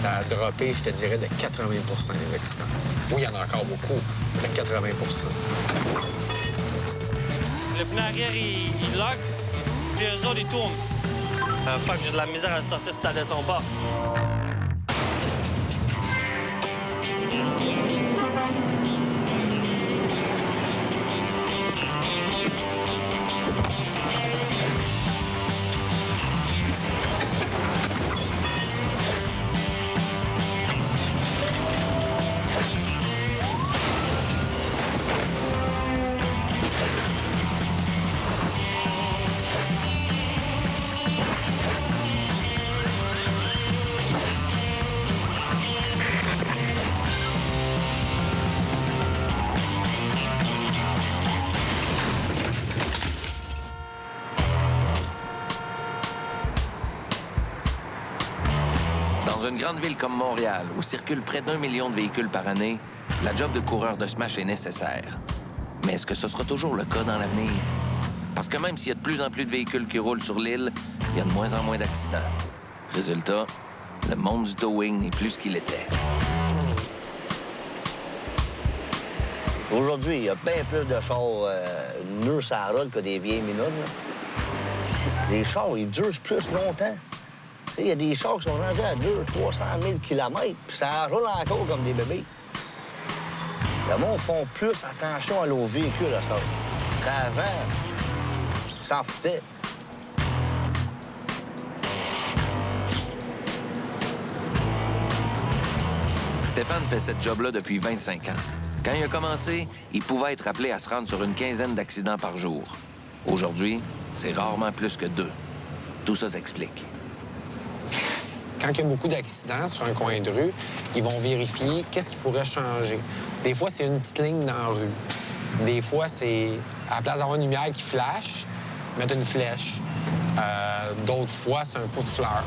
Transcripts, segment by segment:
ça a droppé, je te dirais, de 80 des accidents. Oui, il y en a encore beaucoup, mais de 80 Le pneu arrière, il lock, puis eux autres, ils tournent. Fuck, j'ai de la misère à sortir si ça descend pas. Dans une grande ville comme Montréal, où circulent près d'1 million de véhicules par année, la job de coureur de Smash est nécessaire. Mais est-ce que ce sera toujours le cas dans l'avenir? Parce que même s'il y a de plus en plus de véhicules qui roulent sur l'île, il y a de moins en moins d'accidents. Résultat, le monde du towing n'est plus ce qu'il était. Aujourd'hui, il y a bien plus de chars nus sur la route que des vieilles minutes. Là. Les chars, ils durent plus longtemps. Il y a des chars qui sont rendus à 200 000 300 000 km, puis ça roule encore comme des bébés. Le monde font plus attention à leurs véhicules à ce temps. Qu'avant, ils s'en foutaient. Stéphane fait cette job-là depuis 25 ans. Quand il a commencé, il pouvait être appelé à se rendre sur une quinzaine d'accidents par jour. Aujourd'hui, c'est rarement plus que 2. Tout ça s'explique. Quand il y a beaucoup d'accidents sur un coin de rue, ils vont vérifier qu'est-ce qui pourrait changer. Des fois, c'est une petite ligne dans la rue. Des fois, c'est, à la place d'avoir une lumière qui flash, mettre une flèche. D'autres fois, c'est un pot de fleurs.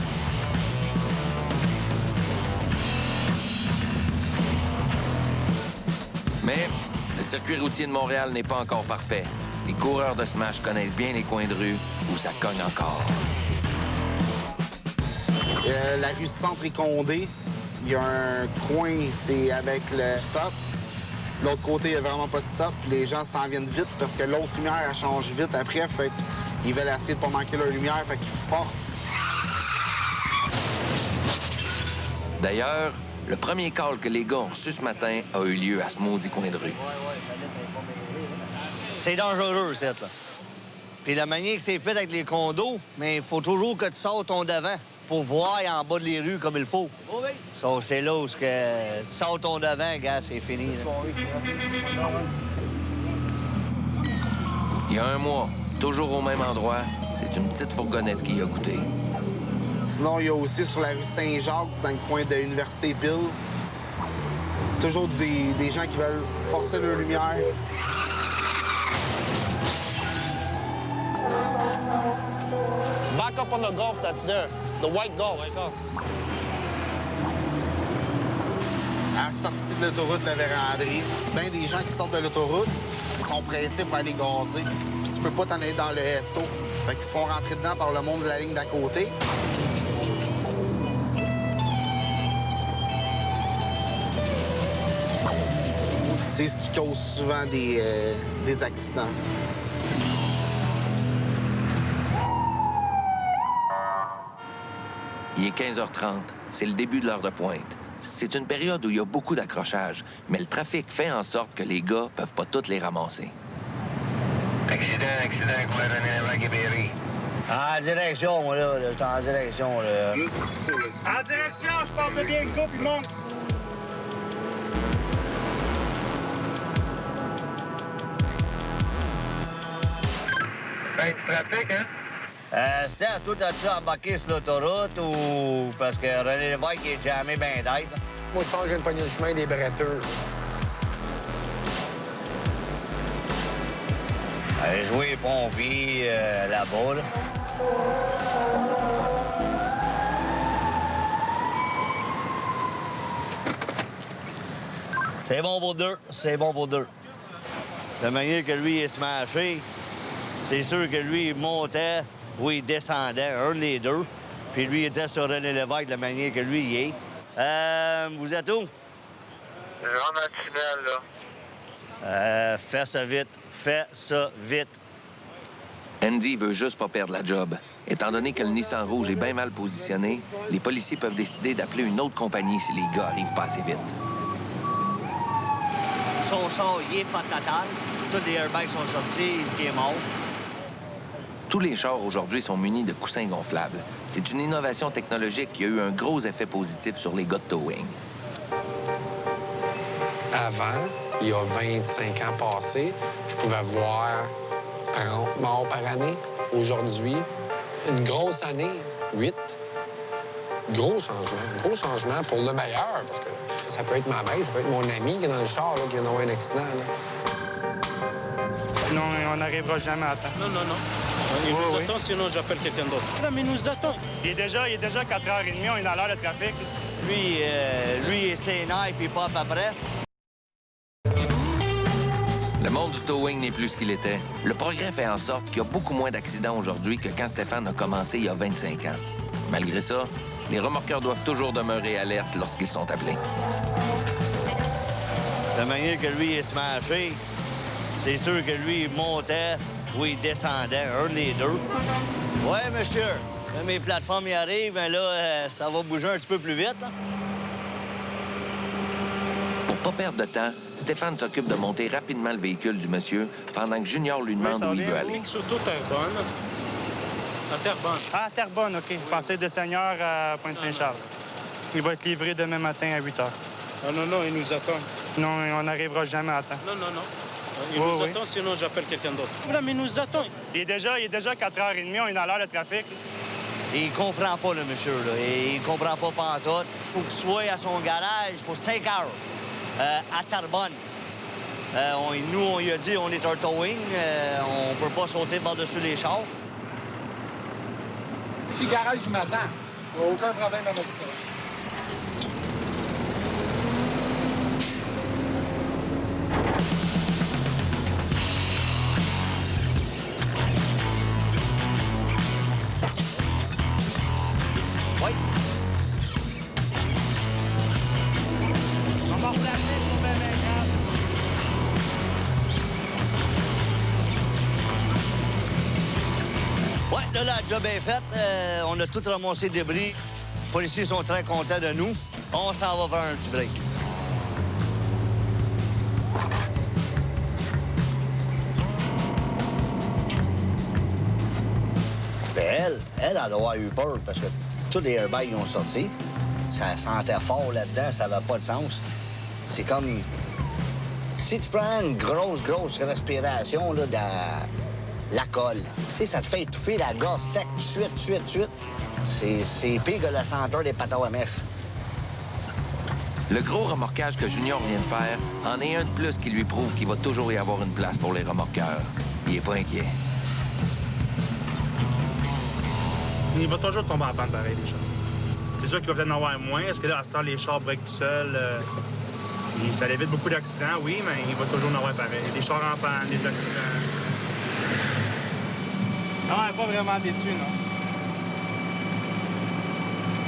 Mais le circuit routier de Montréal n'est pas encore parfait. Les coureurs de Smash connaissent bien les coins de rue où ça cogne encore. La rue Centre-et-Condé, il y a un coin, c'est avec le stop. De l'autre côté, il n'y a vraiment pas de stop. Les gens s'en viennent vite parce que l'autre lumière, elle change vite après. Fait qu'ils veulent essayer de pas manquer leur lumière, fait qu'ils forcent. D'ailleurs, le premier call que les gars ont reçu ce matin a eu lieu à ce maudit coin de rue. C'est dangereux, cette là. Puis la manière que c'est fait avec les condos, mais il faut toujours que tu sortes ton devant pour voir en bas de les rues comme il faut. Oui. So, c'est là où tu sors ton devant, gars, c'est fini. Là. Il y a un mois, toujours au même endroit, c'est une petite fourgonnette qui y a goûté. Sinon, il y a aussi sur la rue Saint-Jacques, dans le coin de l'Université Peel. C'est toujours des gens qui veulent forcer leur lumière. Back up on the Golf that's there, the white Golf. À la sortie de l'autoroute, la Vérandrie, bien des gens qui sortent de l'autoroute, c'est qu'ils sont pressés pour aller gazer. Puis tu peux pas t'en aller dans le SO. Fait qu'ils se font rentrer dedans par le monde de la ligne d'à côté. C'est ce qui cause souvent des accidents. Il est 15h30, c'est le début de l'heure de pointe. C'est une période où il y a beaucoup d'accrochages, mais le trafic fait en sorte que les gars peuvent pas tous les ramasser. Accident, quoi, René Lévesque-Berry. En direction, moi, là. J'étais en direction, là. En direction, je porte de bien le coup, puis monte. Ben, tu trafic, hein? C'était à tout as-tu embarqué sur l'autoroute ou parce que René Lévesque est jammé bien d'être? Là? Moi, je pense que j'ai une poignée de chemin des bretteurs. Allez jouer les pompiers là-bas, là. C'est bon pour deux, c'est bon pour deux. La manière que lui est smashé, c'est sûr que lui, il montait ou il descendait, un des deux. Puis lui, il était sur René Lévesque, la manière que lui, il est. Vous êtes où? Je rentre dans le tunnel, là. Fais ça vite. Fais ça vite. Andy veut juste pas perdre la job. Étant donné que le Nissan rouge est bien mal positionné, les policiers peuvent décider d'appeler une autre compagnie si les gars arrivent pas assez vite. Son char, il est pas total. Tous les airbags sont sortis, il est mort. Tous les chars aujourd'hui sont munis de coussins gonflables. C'est une innovation technologique qui a eu un gros effet positif sur les gars de towing. Avant, il y a 25 ans passés, je pouvais voir 30 morts par année. Aujourd'hui, une grosse année, 8. Gros changement pour le meilleur, parce que ça peut être ma mère, ça peut être mon ami qui est dans le char, là, qui vient d'avoir un accident. Là. Non, on n'arrivera jamais à temps. Non. Il nous attend, sinon j'appelle quelqu'un d'autre. Là, mais il nous attend. Il est déjà 4h30, on est dans l'heure de trafic. Lui, il est sénère puis pas à peu près. Le monde du towing n'est plus ce qu'il était. Le progrès fait en sorte qu'il y a beaucoup moins d'accidents aujourd'hui que quand Stéphane a commencé il y a 25 ans. Malgré ça, les remorqueurs doivent toujours demeurer alertes lorsqu'ils sont appelés. La manière que lui est smashé, c'est sûr que lui, il montait ou il descendait, un des deux. Ouais, monsieur, là, mes plateformes y arrivent, mais là, ça va bouger un petit peu plus vite. Là. Pour pas perdre de temps, Stéphane s'occupe de monter rapidement le véhicule du monsieur pendant que Junior lui demande où il veut aller. Surtout Terrebonne. À Terrebonne. Ah, Terrebonne, OK. Pensez de Seigneur à Pointe-Saint-Charles. Il va être livré demain matin à 8 h. Ah non, il nous attend. Non, on n'arrivera jamais à temps. Non. Il nous attend, sinon j'appelle quelqu'un d'autre. Là, mais il nous attend. Il est déjà 4h30, on est dans l'heure de trafic. Il comprend pas, le monsieur, là. Il comprend pas pantoute. Faut qu'il soit à son garage, il faut 5 heures à Terrebonne. Nous, on lui a dit, on est un towing, on peut pas sauter par-dessus les chars. C'est le garage du matin. Il n'y a aucun problème avec ça. Oui. On va replacer pour bien grave. Ouais, là, la job est faite. On a tout ramassé le débris. Les policiers sont très contents de nous. On s'en va faire un petit break. Ben, elle doit avoir eu peur parce que tous les airbags ils ont sorti. Ça sentait fort là-dedans, ça n'avait pas de sens. C'est comme... Si tu prends une grosse respiration là, de la colle, tu sais, ça te fait étouffer la gorge sec tout de suite. C'est pire que la senteur des pâtes à mèche. Le gros remorquage que Junior vient de faire en est un de plus qui lui prouve qu'il va toujours y avoir une place pour les remorqueurs. Il est pas inquiet. Il va toujours tomber en panne pareil, les chars. C'est sûr qu'il va peut-être en avoir moins. Est-ce que là, à ce temps, les chars break tout seuls? Ça évite beaucoup d'accidents, oui, mais il va toujours en avoir pareil. Des chars en panne, des accidents. Non, elle n'est pas vraiment déçue, non.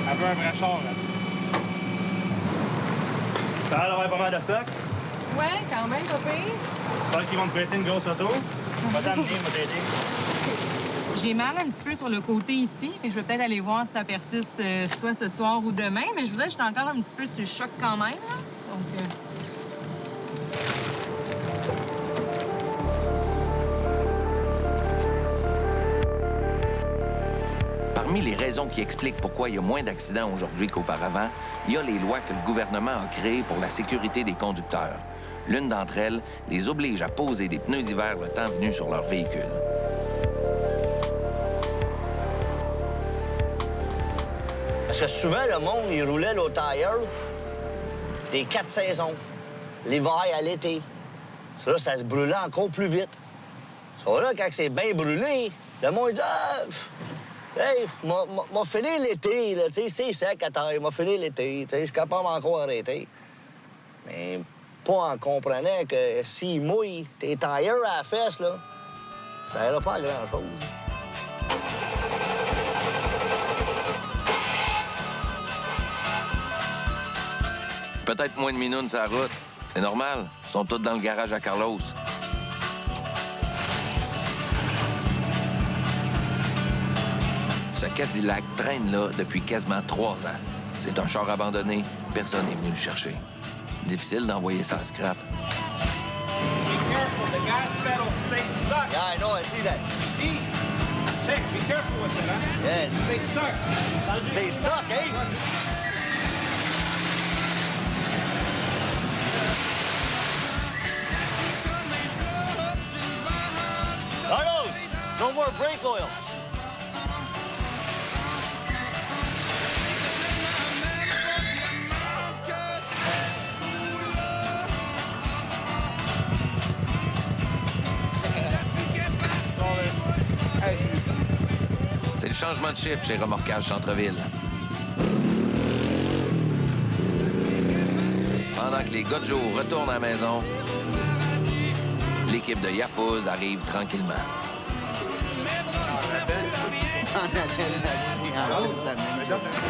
Elle veut un vrai char, là, tu sais. Ça va avoir pas mal de stock? Ouais, quand même, pas pire. J'espère qu'ils vont te prêter une grosse auto. Va t'amener, va t'aider. J'ai mal un petit peu sur le côté ici, fait que je vais peut-être aller voir si ça persiste soit ce soir ou demain, mais je voudrais que j'étais encore un petit peu sur le choc quand même, là. Donc, Parmi les raisons qui expliquent pourquoi il y a moins d'accidents aujourd'hui qu'auparavant, il y a les lois que le gouvernement a créées pour la sécurité des conducteurs. L'une d'entre elles les oblige à poser des pneus d'hiver le temps venu sur leur véhicule. Parce que souvent, le monde, il roulait l'eau tire des 4 saisons. L'hiver à l'été. Ça, là, ça se brûlait encore plus vite. Ça, là, quand c'est bien brûlé, le monde dit « Ah, hey, m'a fini l'été, là, tu sais, c'est sec à terre, m'a fini l'été, tu sais, je suis capable encore d'arrêter. » Mais pas en comprenant que s'il mouille tes tires à la fesse, là, ça ira pas à grand-chose. Peut-être moins de minounes sur la route. C'est normal. Ils sont tous dans le garage à Carlos. Ce Cadillac traîne là depuis quasiment 3 ans. C'est un char abandonné. Personne n'est venu le chercher. Difficile d'envoyer ça à scrap. Be careful, the gas pedal stays stuck. Yeah, I know, I see that. See? Check, be careful with it, huh? Yeah, Stay stuck. stay stuck, eh? Carlos, no more brake oil. C'est le changement de chiffre chez Remorquage Centre-Ville. Pendant que les gars de jour retournent à la maison, l'équipe de Yafouz arrive tranquillement.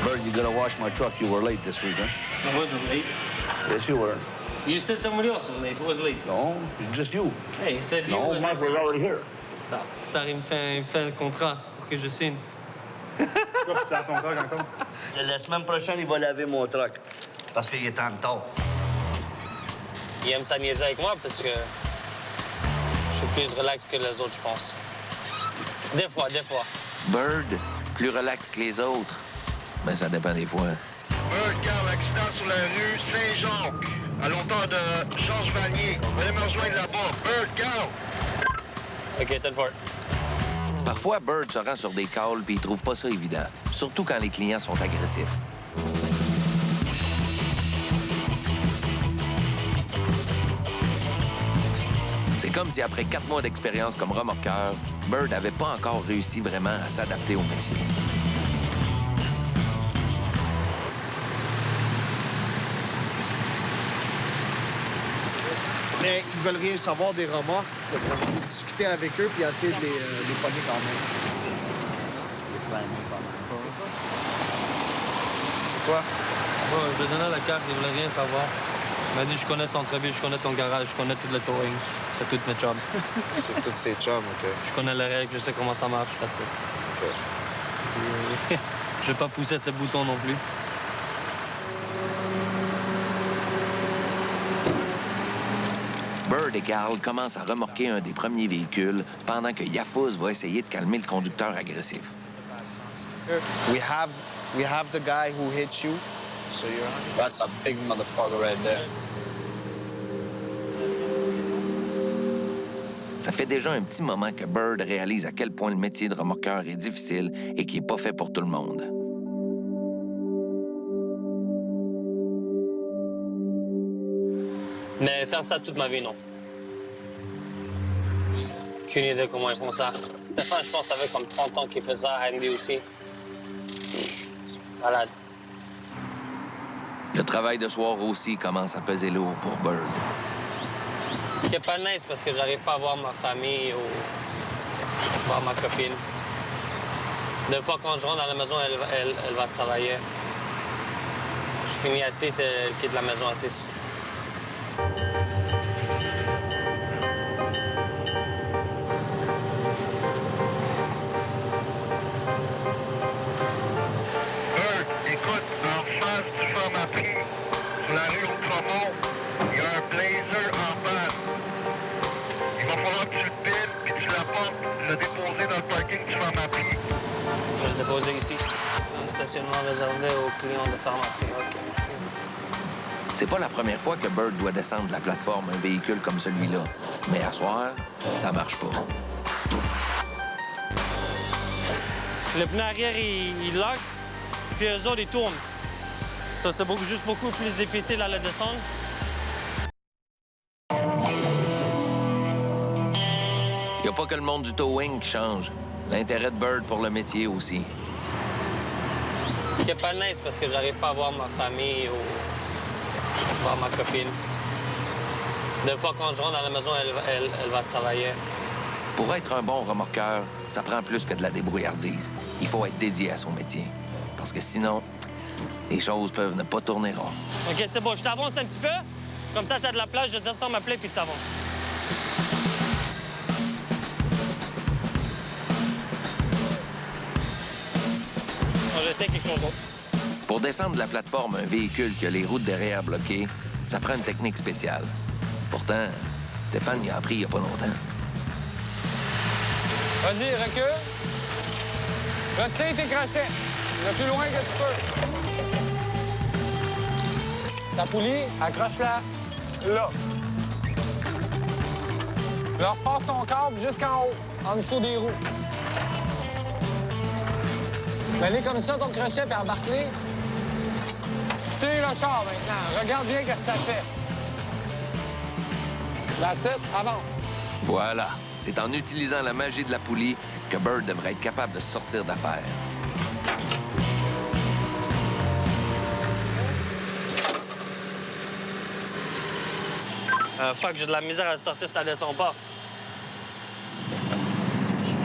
Bird, you gotta wash my truck. You were late this week, huh? I wasn't late. Yes, you were. You said somebody else was late. Who was late? No, just you. Hey, you said you No, were Mike was already here. Stop. Il me fait un contrat pour que je signe. Pourquoi tu laves son truck encore? La semaine prochaine, il va laver mon truck. Parce qu'il est en retard. Il aime ça niaiser avec moi parce que je suis plus relax que les autres, je pense. Des fois. Bird, plus relax que les autres. Ben, ça dépend des fois. Bird, garde l'accident sur la rue Saint-Jacques, à l'auteur de Georges Vanier. Venez me rejoindre là-bas. Bird, garde! OK, 10-4. Parfois, Bird se rend sur des calls puis il trouve pas ça évident, surtout quand les clients sont agressifs. C'est comme si après 4 mois d'expérience comme remorqueur, Bird n'avait pas encore réussi vraiment à s'adapter au métier. Mais ils veulent rien savoir des remorques. Fait qu'on peut discuter avec eux puis essayer de les pogner quand même. C'est quoi? Ouais, je lui ai donné la carte, il voulait rien savoir. Il m'a dit, je connais Centre-Ville, je connais ton garage, je connais tout le towing. C'est tout mes chums. C'est tous ces chums, OK. Je connais les règles, je sais comment ça marche, là, OK. Puis, je vais pas pousser ces boutons non plus. Bird et Carl commencent à remorquer un des premiers véhicules pendant que Yafouz va essayer de calmer le conducteur agressif. We have the guy who hit you. So that's a big motherfucker right there. Ça fait déjà un petit moment que Bird réalise à quel point le métier de remorqueur est difficile et qu'il n'est pas fait pour tout le monde. Mais faire ça toute ma vie, non. Aucune idée comment ils font ça. Stéphane, je pense, avait comme 30 ans qu'il fait ça, Andy aussi. Malade. Le travail de soir aussi commence à peser lourd pour Bird. Ce qui est pas nice parce que j'arrive pas à voir ma famille ou voir ma copine. Des fois, quand je rentre dans la maison, elle va travailler. Je finis assis, elle quitte la maison assise. Écoute, en face du Pharmaprix, sur la rue Outremont, il y a un Blazer en panne. Il va falloir que tu le piles puis tu l'apportes le déposer dans le parking du Pharmaprix. Je vais le déposer ici. Un stationnement réservé aux clients de Pharmaprix. OK. C'est pas la première fois que Bird doit descendre de la plateforme un véhicule comme celui-là. Mais à soir, ça marche pas. Le pneu arrière, il lock, puis eux autres, ils tournent. Ça, c'est juste beaucoup plus difficile à le descendre. Il n'y a pas que le monde du towing qui change. L'intérêt de Bird pour le métier aussi. Ce qui est pas nice parce que j'arrive pas à voir ma famille ou voir ma copine. Des fois, quand je rentre dans la maison, elle va travailler. Pour être un bon remorqueur, ça prend plus que de la débrouillardise. Il faut être dédié à son métier. Parce que sinon, les choses peuvent ne pas tourner rond. OK, c'est bon. Je t'avance un petit peu. Comme ça, t'as de la place. Je descends ma plaie puis tu avances. J'essaie quelque chose d'autre. Pour descendre de la plateforme un véhicule qui a les roues de derrière bloquées, ça prend une technique spéciale. Pourtant, Stéphane y a appris il n'y a pas longtemps. Vas-y, recule. Retire tes crochets. Le plus loin que tu peux. Ta poulie, accroche-la là. Là, repasse ton câble jusqu'en haut, en dessous des roues. Mets-les comme ça, ton crochet, puis embarque-les. Tire le char maintenant. Regarde bien ce que ça fait. La tête, avance. Voilà, c'est en utilisant la magie de la poulie que Bird devrait être capable de se sortir d'affaire. Fuck, j'ai de la misère à sortir, ça descend pas.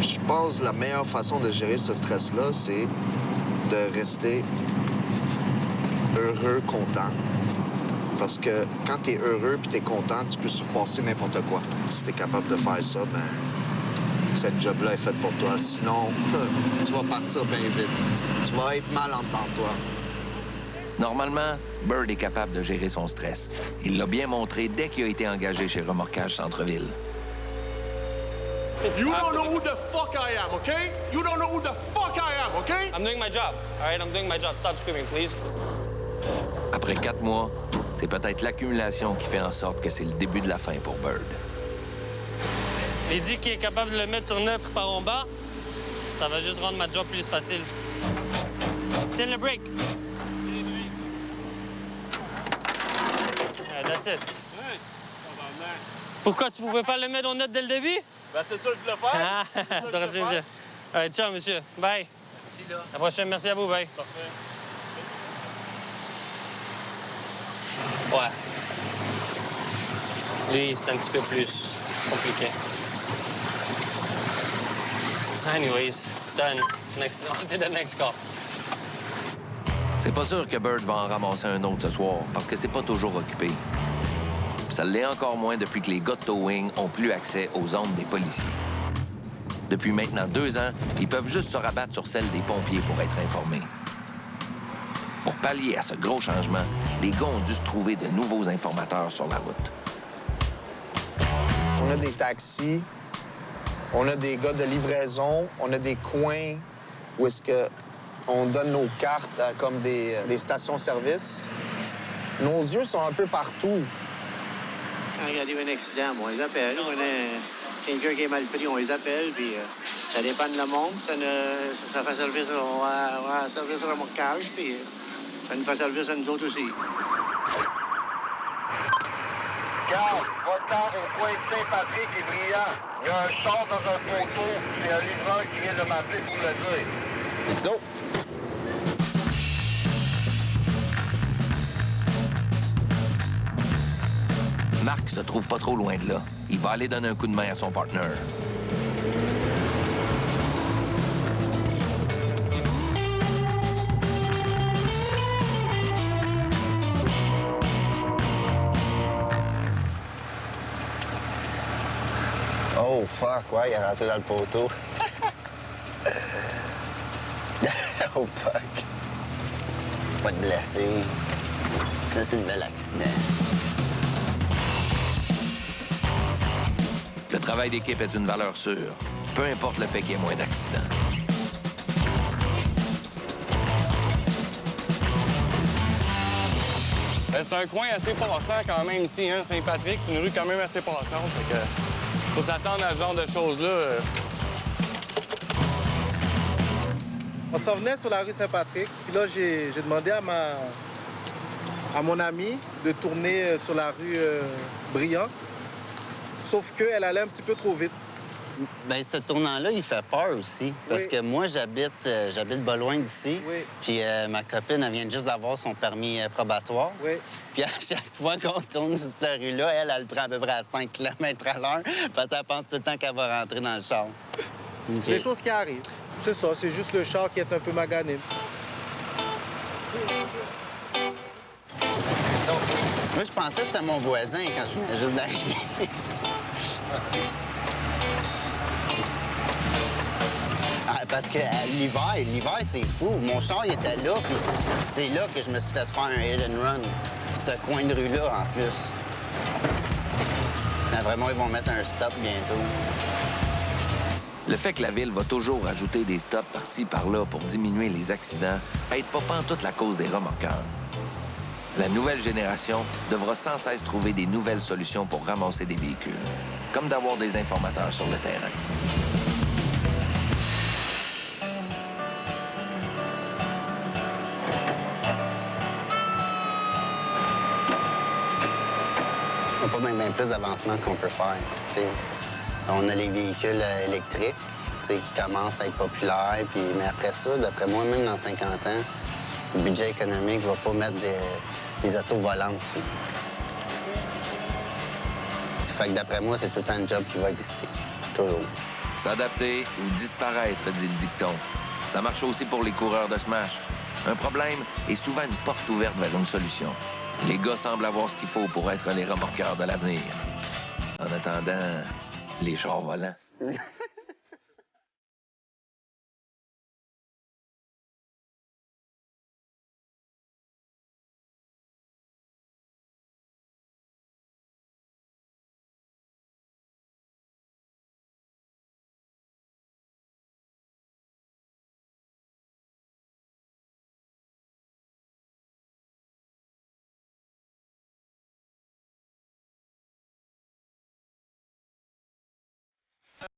Je pense que la meilleure façon de gérer ce stress-là, c'est de rester heureux, content. Parce que quand tu es heureux et tu es content, tu peux surpasser n'importe quoi. Si tu es capable de faire ça, ben cette job-là est faite pour toi. Sinon, tu vas partir bien vite. Tu vas être mal en dedans de toi. Normalement, Bird est capable de gérer son stress. Il l'a bien montré dès qu'il a été engagé chez Remorquage Centre-Ville. You don't know who the fuck I am, okay? You don't know who the fuck I am, okay? I'm doing my job. All right, I'm doing my job. Stop screaming, please. Après 4 mois, c'est peut-être l'accumulation qui fait en sorte que c'est le début de la fin pour Bird. Il dit qu'il est capable de le mettre sur neutre par en bas. Ça va juste rendre ma job plus facile. Tiens le break. Yeah, that's it. Pourquoi tu pouvais pas le mettre en neutre dès le début? Ben, c'est ça que je voulais faire. Ah, t'aurais dû dire. Allez, ciao, monsieur. Bye. Merci, là. À la prochaine. Merci à vous. Bye. Parfait. Ouais. Lui, c'est un petit peu plus compliqué. Anyways, it's done. Next, on to the next call. C'est pas sûr que Bird va en ramasser un autre ce soir, parce que c'est pas toujours occupé. Puis ça l'est encore moins depuis que les gars de towing ont plus accès aux zones des policiers. Depuis maintenant 2 ans, ils peuvent juste se rabattre sur celles des pompiers pour être informés. Pour pallier à ce gros changement, les gars ont dû se trouver de nouveaux informateurs sur la route. On a des taxis, on a des gars de livraison, on a des coins où est-ce que on donne nos cartes à comme des stations-service. Nos yeux sont un peu partout. Quand il arrive un accident, bon, on les appelle. On a quelqu'un qui est mal pris, on les appelle, puis ça dépend de le monde. Ça fait service, on va service de remorquage, puis ça nous fait service à nous autres aussi. Regarde, va-t'en au coin de Saint-Patrick et Brillant. Il y a un char dans un poteau. C'est un livreur qui vient de m'appeler pour me le dire. Let's go! Marc se trouve pas trop loin de là. Il va aller donner un coup de main à son partner. Oh, fuck, ouais, il est rentré dans le poteau. Oh, fuck. Pas de blessé. C'est une belle accident. Le travail d'équipe est une valeur sûre, peu importe le fait qu'il y ait moins d'accidents. C'est un coin assez passant quand même ici, hein? Saint-Patrick, c'est une rue quand même assez passante. Fait que faut s'attendre à ce genre de choses-là. On s'en venait sur la rue Saint-Patrick, puis là, j'ai demandé à mon ami de tourner sur la rue Brillant, sauf qu'elle allait un petit peu trop vite. Bien, ce tournant-là, il fait peur aussi. Parce que moi, j'habite pas loin d'ici. Oui. Puis ma copine, elle vient juste d'avoir son permis probatoire. Oui. Puis à chaque fois qu'on tourne sur cette rue-là, elle le prend à peu près à 5 km/h parce qu'elle pense tout le temps qu'elle va rentrer dans le char. C'est des choses qui arrivent. C'est ça, c'est juste le char qui est un peu magané. Moi, je pensais que c'était mon voisin quand je venais juste d'arriver. Parce que l'hiver, c'est fou. Mon char, il était là, puis c'est là que je me suis fait faire un hit and run. Ce coin de rue-là, en plus. D'après moi, ils vont mettre un stop bientôt. Le fait que la ville va toujours ajouter des stops par-ci, par-là pour diminuer les accidents aide pas pantoute la cause des remorqueurs. La nouvelle génération devra sans cesse trouver des nouvelles solutions pour ramasser des véhicules, comme d'avoir des informateurs sur le terrain. Il n'y a pas bien plus d'avancement qu'on peut faire. T'sais. On a les véhicules électriques qui commencent à être populaires. Mais après ça, d'après moi, même dans 50 ans, le budget économique ne va pas mettre des autos volantes. Ça fait que d'après moi, c'est tout un job qui va exister. Toujours. S'adapter ou disparaître, dit le dicton. Ça marche aussi pour les coureurs de Smash. Un problème est souvent une porte ouverte vers une solution. Les gars semblent avoir ce qu'il faut pour être les remorqueurs de l'avenir. En attendant, les chars volants.